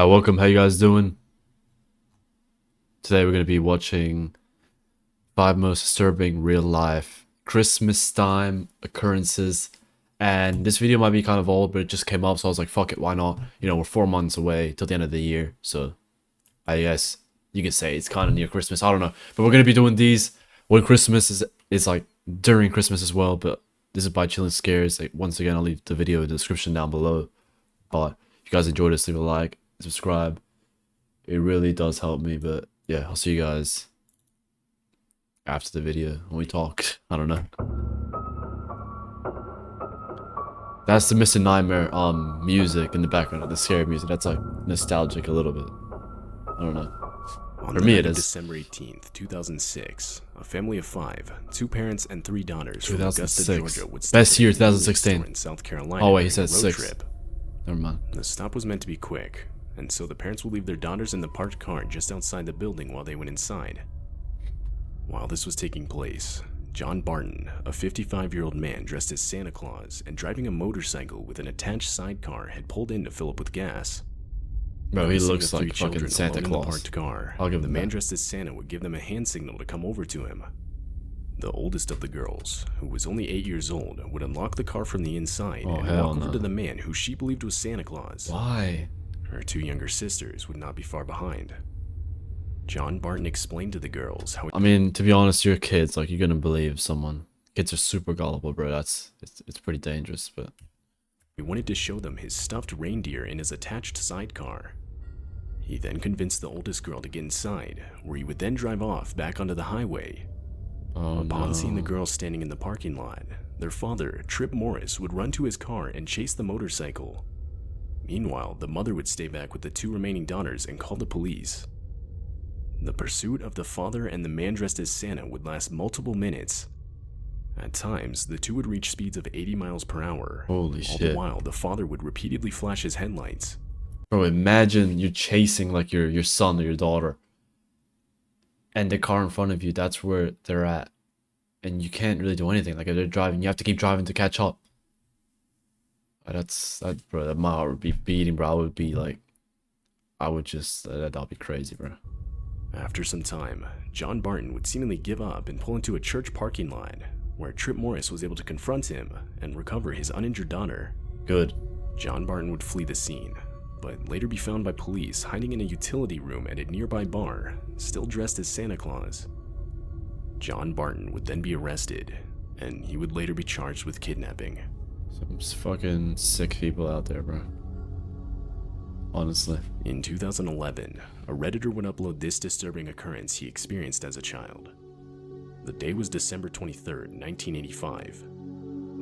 Welcome. How you guys doing? Today we're gonna be watching five most disturbing real life Christmas time occurrences. And this video might be kind of old, but it just came up, so I was like, fuck it, why not? You know, we're 4 months away till the end of the year, so I guess you could say it's kind of near Christmas. I don't know, but we're gonna be doing these when Christmas is like during Christmas as well. But this is by Chilling Scares. Like, once again, I'll leave the video in the description down below. But if you guys enjoyed this, leave a like, subscribe. It really does help me. But yeah, I'll see you guys after the video when we talk. I don't know. That's the Mr. Nightmare music in the background, the scary music. That's like nostalgic a little bit. I don't know. On For the me night it of is. December 18th, 2006, a family of five, two parents and three daughters from Augusta, 2006. Georgia would stop Best at year, a convenience 2016. store in South Carolina Oh wait, he during a said road 6. trip. Never mind. The stop was meant to be quick, and so the parents would leave their daughters in the parked car just outside the building while they went inside. While this was taking place, John Barton, a 55-year-old man dressed as Santa Claus and driving a motorcycle with an attached sidecar, had pulled in to fill up with gas. Bro, he Noticing looks the three like fucking children Santa alone in the Claus. parked car, I'll give the him man that. dressed as Santa would give them a hand signal to come over to him. The oldest of the girls, who was only 8 years old, would unlock the car from the inside Oh, and hell walk over no. to the man who she believed was Santa Claus. Why? Her two younger sisters would not be far behind. John Barton explained to the girls how I mean, to be honest, you're kids. Like, you're gonna believe someone. Kids are super gullible, bro. It's pretty dangerous, but he wanted to show them his stuffed reindeer in his attached sidecar. He then convinced the oldest girl to get inside, where he would then drive off back onto the highway. oh Upon no. seeing the girls standing in the parking lot, their father, Trip Morris, would run to his car and chase the motorcycle. Meanwhile, the mother would stay back with the two remaining daughters and call the police. The pursuit of the father and the man dressed as Santa would last multiple minutes. At times, the two would reach speeds of 80 miles per hour. Holy All shit. the while, the father would repeatedly flash his headlights. Bro, imagine you're chasing like your son or your daughter, and the car in front of you, that's where they're at, and you can't really do anything. Like, if they're driving, you have to keep driving to catch up. Bro, that my heart would be beating, bro. I would be like, I would just, that'd be crazy, bro. After some time, John Barton would seemingly give up and pull into a church parking lot, where Trip Morris was able to confront him and recover his uninjured daughter. Good. John Barton would flee the scene, but later be found by police hiding in a utility room at a nearby bar, still dressed as Santa Claus. John Barton would then be arrested, and he would later be charged with kidnapping. Some fucking sick people out there, bro. Honestly. In 2011, a Redditor would upload this disturbing occurrence he experienced as a child. The day was December 23rd, 1985.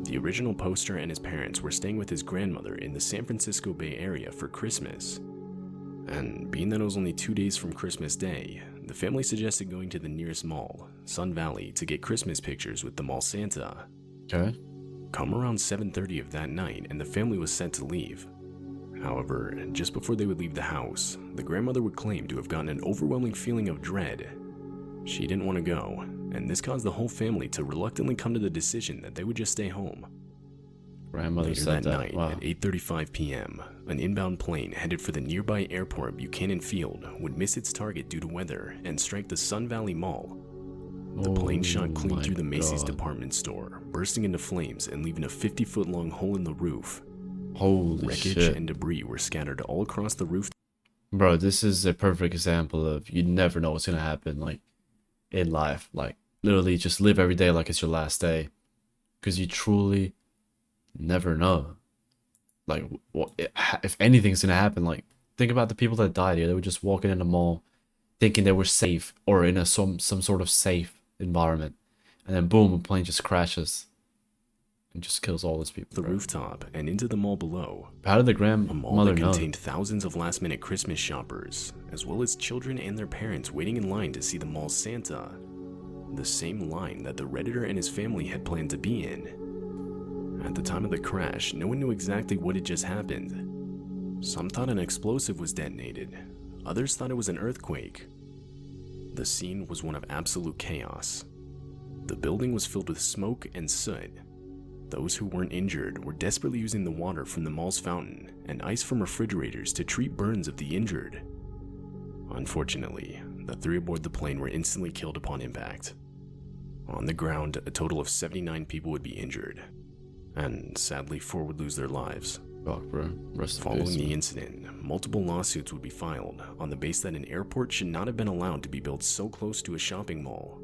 The original poster and his parents were staying with his grandmother in the San Francisco Bay Area for Christmas. And being that it was only 2 days from Christmas Day, the family suggested going to the nearest mall, Sun Valley, to get Christmas pictures with the mall Santa. Okay. Come around 7:30 of that night, and the family was set to leave. However, just before they would leave the house, the grandmother would claim to have gotten an overwhelming feeling of dread. She didn't want to go, and this caused the whole family to reluctantly come to the decision that they would just stay home. Grandmother Later said that that. night, Wow. at 8:35 p.m., an inbound plane headed for the nearby airport Buchanan Field would miss its target due to weather and strike the Sun Valley Mall. The plane shot clean my through the Macy's God. department store, bursting into flames and leaving a 50-foot-long hole in the roof. Holy Wreckage shit. and debris were scattered all across the roof. Bro, this is a perfect example of you never know what's gonna happen, like, in life. Like, literally just live every day like it's your last day, because you truly never know. Like, what if anything's gonna happen? Like, think about the people that died here. They were just walking in the mall thinking they were safe, or in some sort of safe environment, and then boom, a plane just crashes and just kills all those people, The bro. rooftop and into the mall below. How did the A mall grandmother that know? contained thousands of last-minute Christmas shoppers, as well as children and their parents waiting in line to see the mall's Santa. The same line that the Redditor and his family had planned to be in. At the time of the crash, no one knew exactly what had just happened. Some thought an explosive was detonated. Others thought it was an earthquake. The scene was one of absolute chaos. The building was filled with smoke and soot. Those who weren't injured were desperately using the water from the mall's fountain and ice from refrigerators to treat burns of the injured. Unfortunately, the 3 aboard the plane were instantly killed upon impact. On the ground, a total of 79 people would be injured, and sadly 4 would lose their lives. Fuck, bro. Rest in Following peace. the incident, multiple lawsuits would be filed on the basis that an airport should not have been allowed to be built so close to a shopping mall.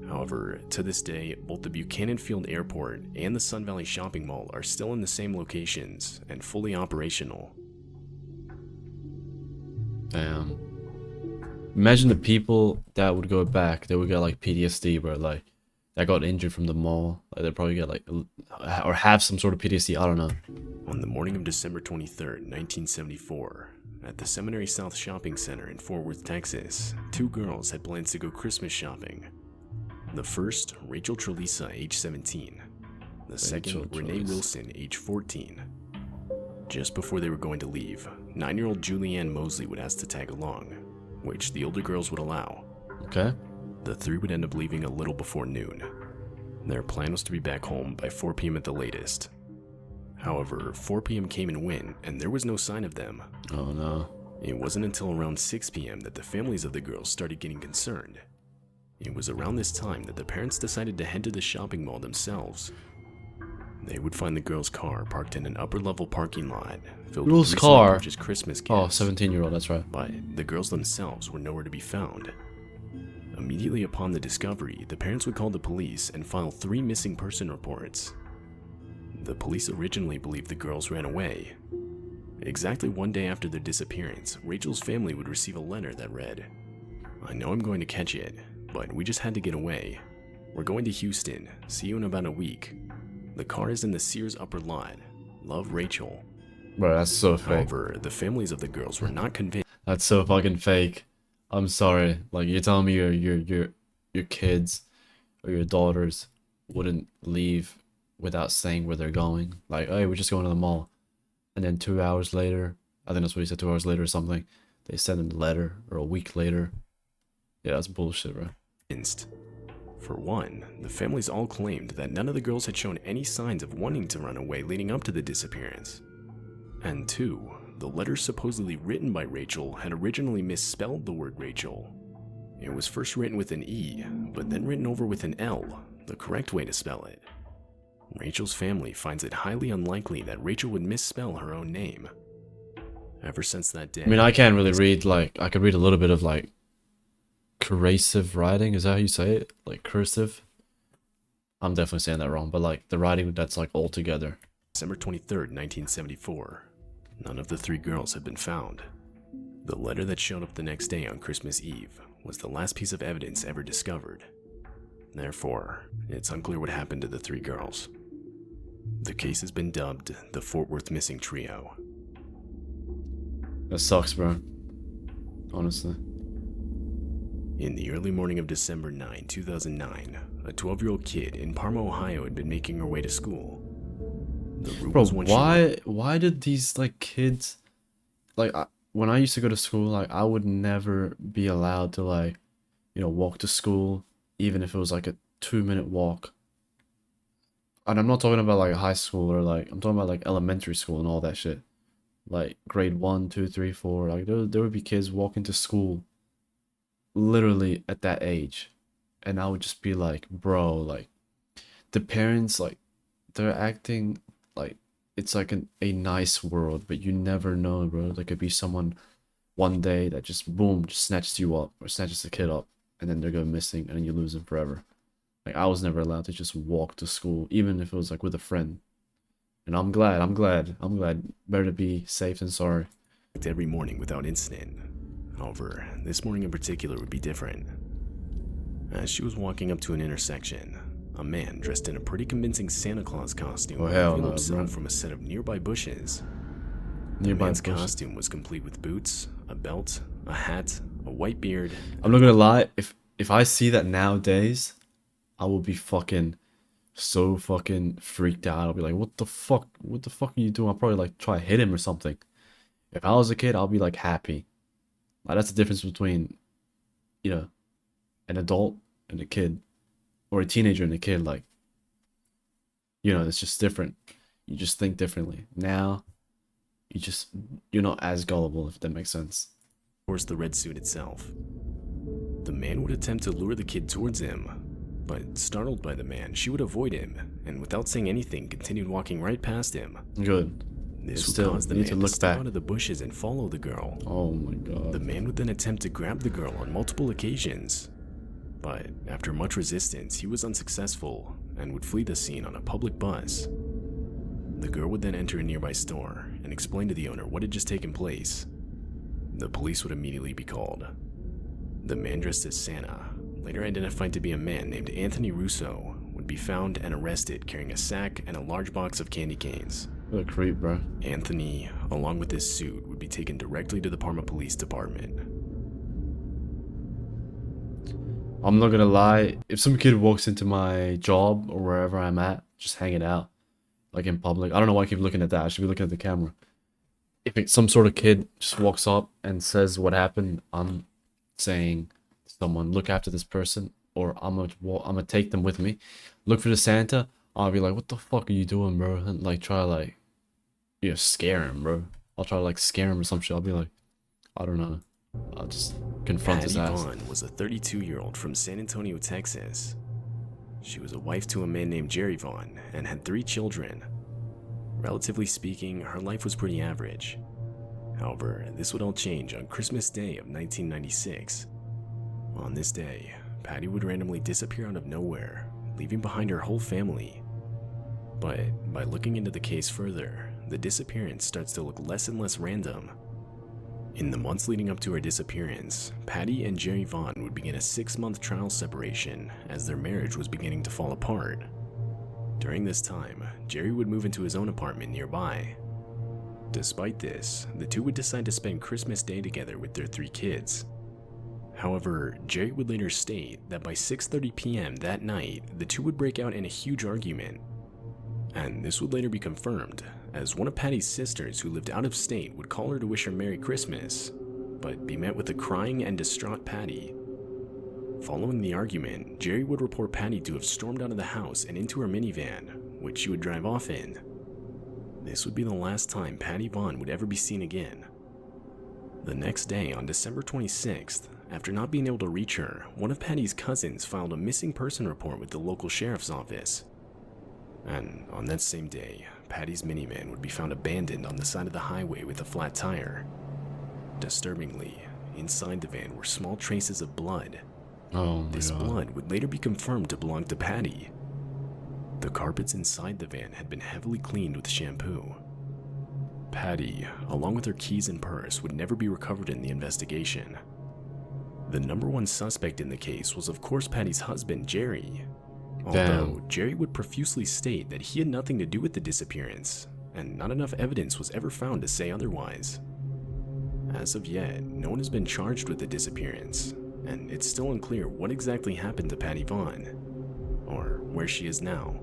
However, to this day, both the Buchanan Field Airport and the Sun Valley Shopping Mall are still in the same locations and fully operational. Damn. Imagine the people that would go back, they would get like PTSD, bro, like, that got injured from the mall. Like, they'd probably get like, or have some sort of PTSD, I don't know. On the morning of December 23rd, 1974, at the Seminary South Shopping Center in Fort Worth, Texas, 2 girls had plans to go Christmas shopping. The first, Rachel Trelisa, age 17. The second, Renee Wilson, age 14. Just before they were going to leave, 9-year-old Julianne Mosley would ask to tag along, which the older girls would allow. Okay. The 3 would end up leaving a little before noon. Their plan was to be back home by 4 p.m. at the latest. However, 4 p.m. came and went, and there was no sign of them. Oh no. It wasn't until around 6 p.m. that the families of the girls started getting concerned. It was around this time that the parents decided to head to the shopping mall themselves. They would find the girl's car parked in an upper-level parking lot filled Girl's with car? recently purchased Christmas gifts. Oh, 17-year-old, that's right. But the girls themselves were nowhere to be found. Immediately upon the discovery, the parents would call the police and file 3 missing person reports. The police originally believed the girls ran away. Exactly 1 day after their disappearance, Rachel's family would receive a letter that read, "I know I'm going to catch it, but we just had to get away. We're going to Houston. See you in about a week. The car is in the Sears upper lot. Love, Rachel." Bro, that's so fake. However, the families of the girls were not convinced. That's so fucking fake. I'm sorry. Like, you're telling me your kids or your daughters wouldn't leave without saying where they're going? Like, hey, we're just going to the mall. And then 2 hours later, I think that's what he said, 2 hours later or something, they send a letter, or a week later. Yeah, that's bullshit, bro. For one, the families all claimed that none of the girls had shown any signs of wanting to run away leading up to the disappearance. And 2, the letter supposedly written by Rachel had originally misspelled the word Rachel. It was first written with an E, but then written over with an L, the correct way to spell it. Rachel's family finds it highly unlikely that Rachel would misspell her own name. Ever since that day... I mean, I can't really read, like, I could read a little bit of, like, cursive writing, is that how you say it? Like, cursive? I'm definitely saying that wrong, but, like, the writing that's, like, all together. December 23rd, 1974. None of the 3 girls had been found. The letter that showed up the next day on Christmas Eve was the last piece of evidence ever discovered. Therefore, it's unclear what happened to the 3 girls. The case has been dubbed the Fort Worth Missing Trio. That sucks, bro. Honestly. In the early morning of December 9, 2009, a 12-year-old kid in Parma, Ohio had been making her way to school. The route Bro, was one why did these, like, kids, like, when I used to go to school, like, I would never be allowed to, like, you know, walk to school, even if it was, like, a 2-minute walk. And I'm not talking about, like, high school or, like, I'm talking about, like, elementary school and all that shit. Like, grade 1, 2, 3, 4, like, there would be kids walking to school literally at that age. And I would just be like, bro, like, the parents, like, they're acting like it's like a nice world, but you never know, bro. There could be someone one day that just boom, just snatches you up or snatches the kid up, and then they're going missing, and then you lose them forever. Like, I was never allowed to just walk to school, even if it was like with a friend. And I'm glad. Better to be safe than sorry. Every morning without incident. However, this morning in particular would be different. As she was walking up to an intersection, a man dressed in a pretty convincing Santa Claus costume revealed himself from a set of nearby bushes. The man's costume was complete with boots, a belt, a hat, a white beard. I'm not gonna lie, if I see that nowadays, I will be fucking so fucking freaked out. I'll be like, what the fuck are you doing? I'll probably like try to hit him or something. If I was a kid, I'll be like happy. Like, that's the difference between, you know, an adult and a kid. Or a teenager and a kid. Like, you know, it's just different. You just think differently. Now, you're not as gullible, if that makes sense. Of course, the red suit itself. The man would attempt to lure the kid towards him, but startled by the man, she would avoid him, and without saying anything, continued walking right past him. Good. This would Still, cause the you man need to to look step back. out of the bushes and follow the girl. Oh my god. The man would then attempt to grab the girl on multiple occasions, but after much resistance, he was unsuccessful and would flee the scene on a public bus. The girl would then enter a nearby store and explain to the owner what had just taken place. The police would immediately be called. The man dressed as Santa, later identified to be a man named Anthony Russo, would be found and arrested carrying a sack and a large box of candy canes. What a creep, bro. Anthony, along with his suit, would be taken directly to the Parma Police Department. I'm not gonna lie, if some kid walks into my job or wherever I'm at, just hanging out, like in public, I don't know why I keep looking at that, I should be looking at the camera. If it's some sort of kid just walks up and says what happened, I'm saying to someone, look after this person, or I'm gonna take them with me. Look for the Santa, I'll be like, what the fuck are you doing, bro? And like try to like, you know, scare him, bro. I'll try to like scare him or some shit. I'll be like, I don't know. I'll just confront his Patty ass. Vaughn was a 32-year-old from San Antonio, Texas. She was a wife to a man named Jerry Vaughn and had 3 children. Relatively speaking, her life was pretty average. However, this would all change on Christmas Day of 1996. On this day, Patty would randomly disappear out of nowhere, leaving behind her whole family. But by looking into the case further, the disappearance starts to look less and less random. In the months leading up to her disappearance, Patty and Jerry Vaughn would begin a 6-month trial separation as their marriage was beginning to fall apart. During this time, Jerry would move into his own apartment nearby. Despite this, the two would decide to spend Christmas Day together with their 3 kids. However, Jerry would later state that by 6:30 p.m. that night, the two would break out in a huge argument. And this would later be confirmed, as one of Patty's sisters who lived out of state would call her to wish her Merry Christmas, but be met with a crying and distraught Patty. Following the argument, Jerry would report Patty to have stormed out of the house and into her minivan, which she would drive off in. This would be the last time Patty Vaughn would ever be seen again. The next day, on December 26th, after not being able to reach her, one of Patty's cousins filed a missing person report with the local sheriff's office. And on that same day, Patty's minivan would be found abandoned on the side of the highway with a flat tire. Disturbingly, inside the van were small traces of blood. Oh my This god. blood would later be confirmed to belong to Patty. The carpets inside the van had been heavily cleaned with shampoo. Patty, along with her keys and purse, would never be recovered in the investigation. The number one suspect in the case was of course Patty's husband, Jerry. Although Jerry would profusely state that he had nothing to do with the disappearance, and not enough evidence was ever found to say otherwise. As of yet, no one has been charged with the disappearance, and it's still unclear what exactly happened to Patty Vaughn, or where she is now.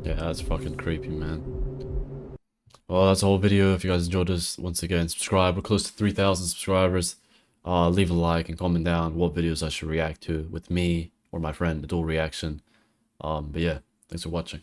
Yeah, that's fucking creepy, man. Well, that's the whole video. If you guys enjoyed this, once again, subscribe. We're close to 3,000 subscribers. Leave a like and comment down what videos I should react to with me or my friend, a dual reaction. But yeah, thanks for watching.